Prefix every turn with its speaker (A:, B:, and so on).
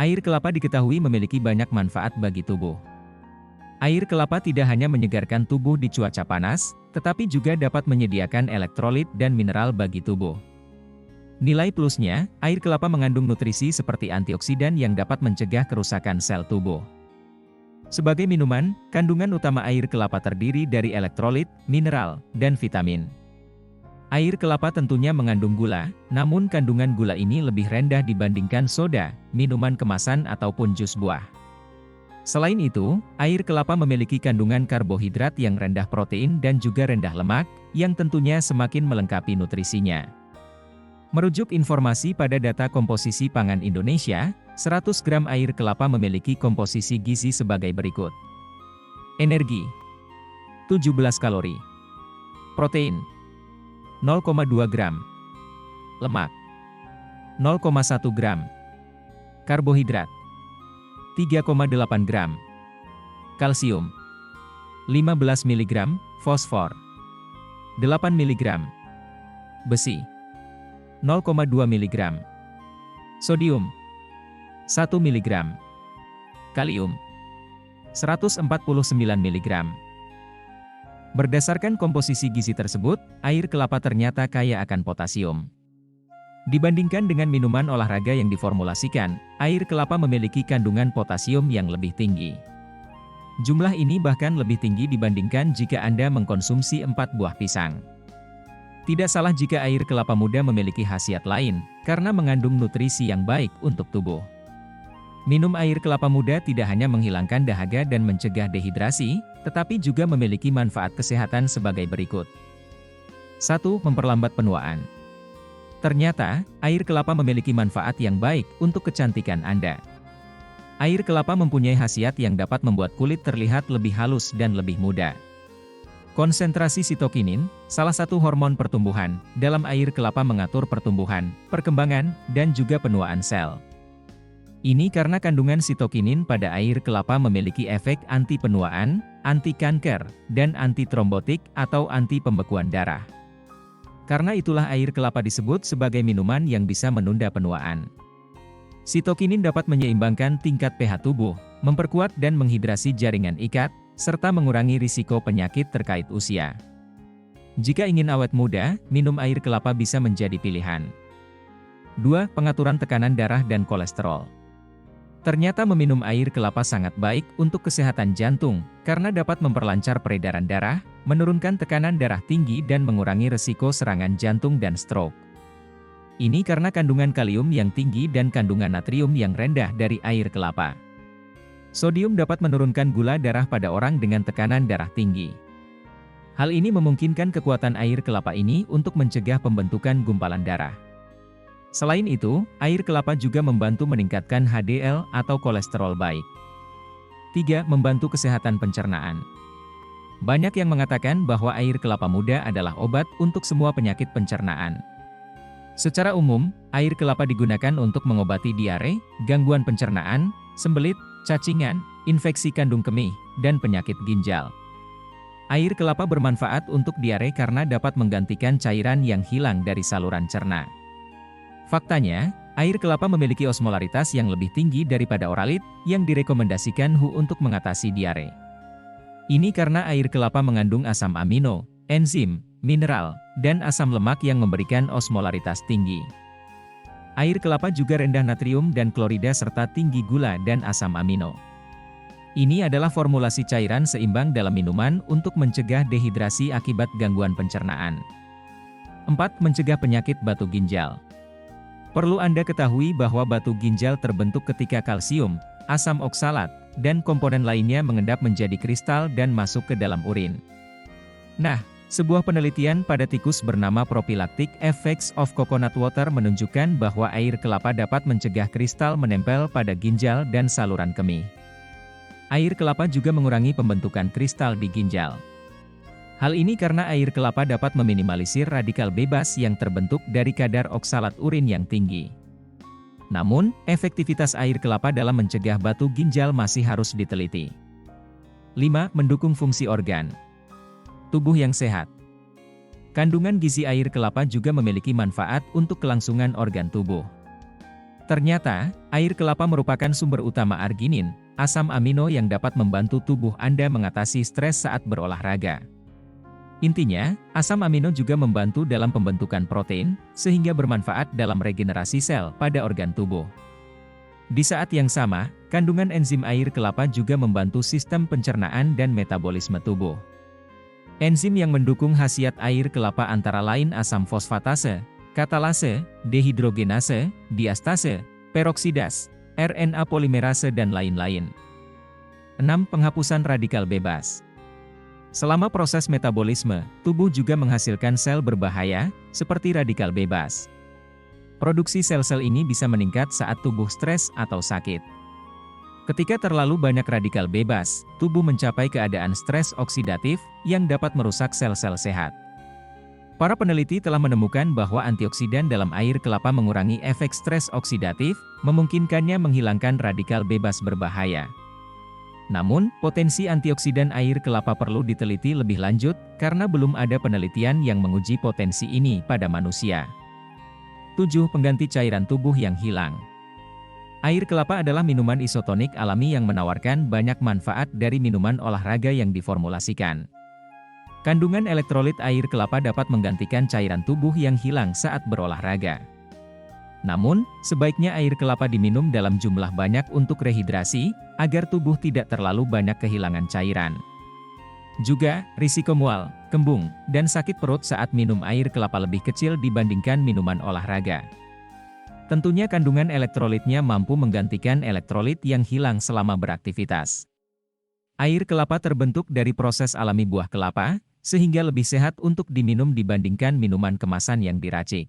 A: Air kelapa diketahui memiliki banyak manfaat bagi tubuh. Air kelapa tidak hanya menyegarkan tubuh di cuaca panas, tetapi juga dapat menyediakan elektrolit dan mineral bagi tubuh. Nilai plusnya, air kelapa mengandung nutrisi seperti antioksidan yang dapat mencegah kerusakan sel tubuh. Sebagai minuman, kandungan utama air kelapa terdiri dari elektrolit, mineral, dan vitamin. Air kelapa tentunya mengandung gula, namun kandungan gula ini lebih rendah dibandingkan soda, minuman kemasan ataupun jus buah. Selain itu, air kelapa memiliki kandungan karbohidrat yang rendah protein dan juga rendah lemak, yang tentunya semakin melengkapi nutrisinya. Merujuk informasi pada data komposisi pangan Indonesia, 100 gram air kelapa memiliki komposisi gizi sebagai berikut. Energi 17 kalori. Protein 0,2 gram. Lemak 0,1 gram. Karbohidrat 3,8 gram. Kalsium 15 mg. Fosfor 8 mg. Besi 0,2 mg. Sodium 1 mg. Kalium 149 mg. Berdasarkan komposisi gizi tersebut, air kelapa ternyata kaya akan potasium. Dibandingkan dengan minuman olahraga yang diformulasikan, air kelapa memiliki kandungan potasium yang lebih tinggi. Jumlah ini bahkan lebih tinggi dibandingkan jika Anda mengkonsumsi 4 buah pisang. Tidak salah jika air kelapa muda memiliki khasiat lain, karena mengandung nutrisi yang baik untuk tubuh. Minum air kelapa muda tidak hanya menghilangkan dahaga dan mencegah dehidrasi, tetapi juga memiliki manfaat kesehatan sebagai berikut. 1. Memperlambat penuaan. Ternyata, air kelapa memiliki manfaat yang baik untuk kecantikan Anda. Air kelapa mempunyai khasiat yang dapat membuat kulit terlihat lebih halus dan lebih muda. Konsentrasi sitokinin, salah satu hormon pertumbuhan, dalam air kelapa mengatur pertumbuhan, perkembangan, dan juga penuaan sel. Ini karena kandungan sitokinin pada air kelapa memiliki efek anti penuaan, anti kanker, dan anti trombotik atau anti pembekuan darah. Karena itulah air kelapa disebut sebagai minuman yang bisa menunda penuaan. Sitokinin dapat menyeimbangkan tingkat pH tubuh, memperkuat dan menghidrasi jaringan ikat, serta mengurangi risiko penyakit terkait usia. Jika ingin awet muda, minum air kelapa bisa menjadi pilihan. 2. Pengaturan tekanan darah dan kolesterol. Ternyata meminum air kelapa sangat baik untuk kesehatan jantung, karena dapat memperlancar peredaran darah, menurunkan tekanan darah tinggi dan mengurangi risiko serangan jantung dan stroke. Ini karena kandungan kalium yang tinggi dan kandungan natrium yang rendah dari air kelapa. Sodium dapat menurunkan gula darah pada orang dengan tekanan darah tinggi. Hal ini memungkinkan kekuatan air kelapa ini untuk mencegah pembentukan gumpalan darah. Selain itu, air kelapa juga membantu meningkatkan HDL atau kolesterol baik. 3. Membantu kesehatan pencernaan. Banyak yang mengatakan bahwa air kelapa muda adalah obat untuk semua penyakit pencernaan. Secara umum, air kelapa digunakan untuk mengobati diare, gangguan pencernaan, sembelit, cacingan, infeksi kandung kemih, dan penyakit ginjal. Air kelapa bermanfaat untuk diare karena dapat menggantikan cairan yang hilang dari saluran cerna. Faktanya, air kelapa memiliki osmolaritas yang lebih tinggi daripada oralit, yang direkomendasikan WHO untuk mengatasi diare. Ini karena air kelapa mengandung asam amino, enzim, mineral, dan asam lemak yang memberikan osmolaritas tinggi. Air kelapa juga rendah natrium dan klorida serta tinggi gula dan asam amino. Ini adalah formulasi cairan seimbang dalam minuman untuk mencegah dehidrasi akibat gangguan pencernaan. 4. Mencegah penyakit batu ginjal. Perlu Anda ketahui bahwa batu ginjal terbentuk ketika kalsium, asam oksalat, dan komponen lainnya mengendap menjadi kristal dan masuk ke dalam urin. Nah, sebuah penelitian pada tikus bernama Prophylactic Effects of Coconut Water menunjukkan bahwa air kelapa dapat mencegah kristal menempel pada ginjal dan saluran kemih. Air kelapa juga mengurangi pembentukan kristal di ginjal. Hal ini karena air kelapa dapat meminimalisir radikal bebas yang terbentuk dari kadar oksalat urin yang tinggi. Namun, efektivitas air kelapa dalam mencegah batu ginjal masih harus diteliti. 5. Mendukung fungsi organ. Tubuh yang sehat. Kandungan gizi air kelapa juga memiliki manfaat untuk kelangsungan organ tubuh. Ternyata, air kelapa merupakan sumber utama arginin, asam amino yang dapat membantu tubuh Anda mengatasi stres saat berolahraga. Intinya, asam amino juga membantu dalam pembentukan protein, sehingga bermanfaat dalam regenerasi sel pada organ tubuh. Di saat yang sama, kandungan enzim air kelapa juga membantu sistem pencernaan dan metabolisme tubuh. Enzim yang mendukung khasiat air kelapa antara lain asam fosfatase, katalase, dehidrogenase, diastase, peroksidas, RNA polimerase dan lain-lain. 6. Penghapusan radikal bebas. Selama proses metabolisme, tubuh juga menghasilkan sel berbahaya, seperti radikal bebas. Produksi sel-sel ini bisa meningkat saat tubuh stres atau sakit. Ketika terlalu banyak radikal bebas, tubuh mencapai keadaan stres oksidatif, yang dapat merusak sel-sel sehat. Para peneliti telah menemukan bahwa antioksidan dalam air kelapa mengurangi efek stres oksidatif, memungkinkannya menghilangkan radikal bebas berbahaya. Namun, potensi antioksidan air kelapa perlu diteliti lebih lanjut, karena belum ada penelitian yang menguji potensi ini pada manusia. 7. Pengganti cairan tubuh yang hilang. Air kelapa adalah minuman isotonik alami yang menawarkan banyak manfaat dari minuman olahraga yang diformulasikan. Kandungan elektrolit air kelapa dapat menggantikan cairan tubuh yang hilang saat berolahraga. Namun, sebaiknya air kelapa diminum dalam jumlah banyak untuk rehidrasi, agar tubuh tidak terlalu banyak kehilangan cairan. Juga, risiko mual, kembung, dan sakit perut saat minum air kelapa lebih kecil dibandingkan minuman olahraga. Tentunya kandungan elektrolitnya mampu menggantikan elektrolit yang hilang selama beraktivitas. Air kelapa terbentuk dari proses alami buah kelapa, sehingga lebih sehat untuk diminum dibandingkan minuman kemasan yang diracik.